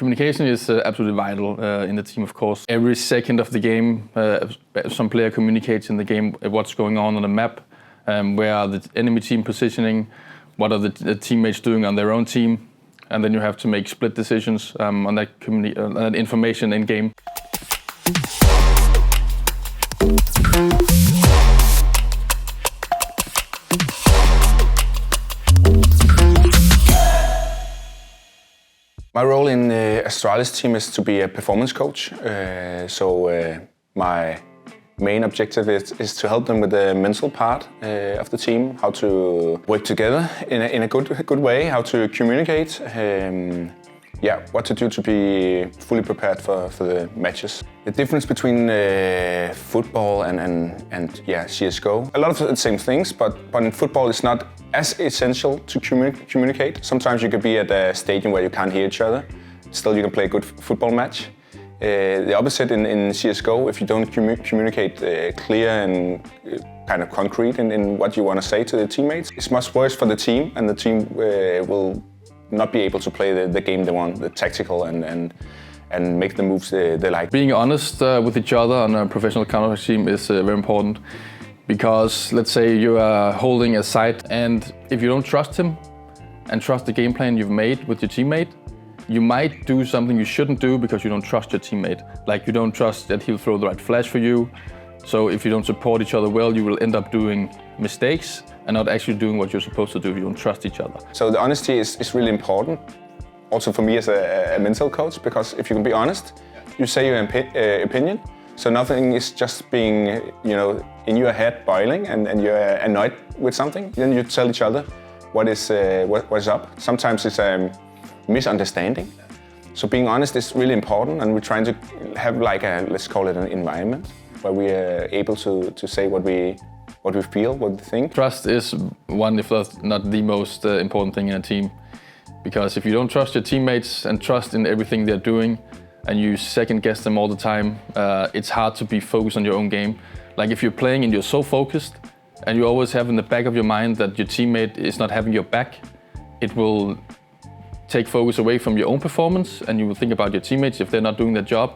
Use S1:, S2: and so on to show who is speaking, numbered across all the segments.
S1: Communication is absolutely vital in the team, of course. Every second of the game, some player communicates in the game what's going on the map, where are the enemy team positioning, what are the teammates doing on their own team, and then you have to make split decisions on that information in game.
S2: My role in the Astralis team is to be a performance coach. My main objective is to help them with the mental part of the team, how to work together in a good way, how to communicate, what to do to be fully prepared for the matches. The difference between football and CSGO, a lot of the same things, but in football it's not as essential to communicate. Sometimes you could be at a stadium where you can't hear each other, still you can play a good football match. The opposite in CSGO, if you don't communicate clear and kind of concrete in what you want to say to the teammates, it's much worse for the team, and the team will not be able to play the game they want, the tactical and make the moves they like.
S1: Being honest with each other on a professional counter team is very important, because let's say you are holding a site, and if you don't trust him and trust the game plan you've made with your teammate, you might do something you shouldn't do because you don't trust your teammate. Like you don't trust that he'll throw the right flash for you. So if you don't support each other well, you will end up doing mistakes and not actually doing what you're supposed to do if you don't trust each other.
S2: So the honesty is really important, also for me as a mental coach, because if you can be honest, you say your opinion. So nothing is just being, in your head boiling and you're annoyed with something. Then you tell each other what is up. Sometimes it's a misunderstanding. So being honest is really important, and we're trying to have let's call it an environment where we are able to say what we feel, what we think.
S1: Trust is one, if not the most important thing in a team. Because if you don't trust your teammates and trust in everything they're doing, and you second guess them all the time, it's hard to be focused on your own game. Like if you're playing and you're so focused, and you always have in the back of your mind that your teammate is not having your back, it will take focus away from your own performance, and you will think about your teammates if they're not doing their job,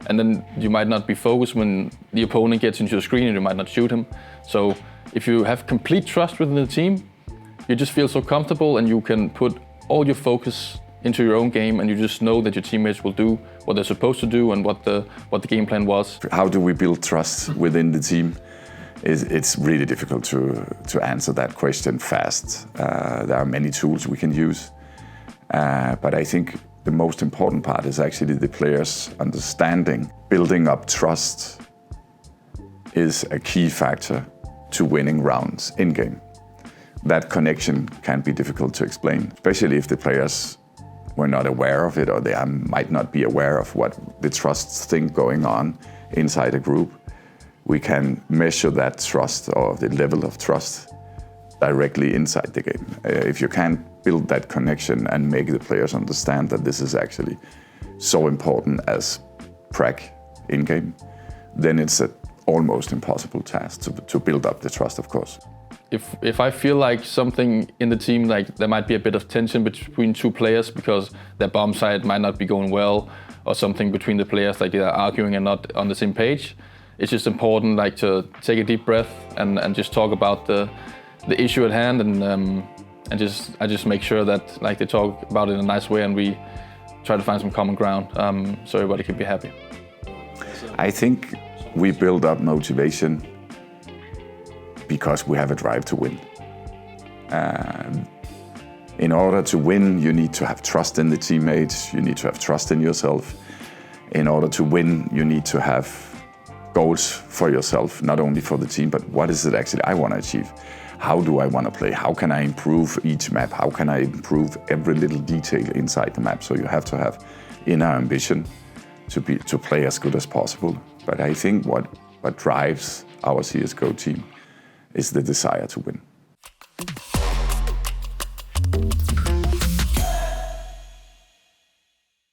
S1: and then you might not be focused when the opponent gets into your screen and you might not shoot him. So if you have complete trust within the team, you just feel so comfortable and you can put all your focus into your own game, and you just know that your teammates will do what they're supposed to do and what the game plan was.
S3: How do we build trust within the team? It's really difficult to answer that question fast. There are many tools we can use. But I think the most important part is actually the players' understanding. Building up trust is a key factor to winning rounds in-game. That connection can be difficult to explain, especially if the players were not aware of it, or they might not be aware of what the trust thing going on inside a group. We can measure that trust, or the level of trust, directly inside the game. If you can't build that connection and make the players understand that this is actually so important as prag in-game, then it's an almost impossible task to build up the trust, of course.
S1: If I feel like something in the team, like there might be a bit of tension between two players because their bomb side might not be going well, or something between the players, like they're arguing and not on the same page, it's just important to take a deep breath and just talk about the issue at hand, and I just make sure that they talk about it in a nice way, and we try to find some common ground so everybody can be happy.
S3: I think we build up motivation because we have a drive to win. In order to win, you need to have trust in the teammates, you need to have trust in yourself. In order to win, you need to have goals for yourself, not only for the team, but what is it actually I want to achieve? How do I want to play? How can I improve each map? How can I improve every little detail inside the map? So you have to have inner ambition to play as good as possible. But I think what drives our CSGO team is the desire to win.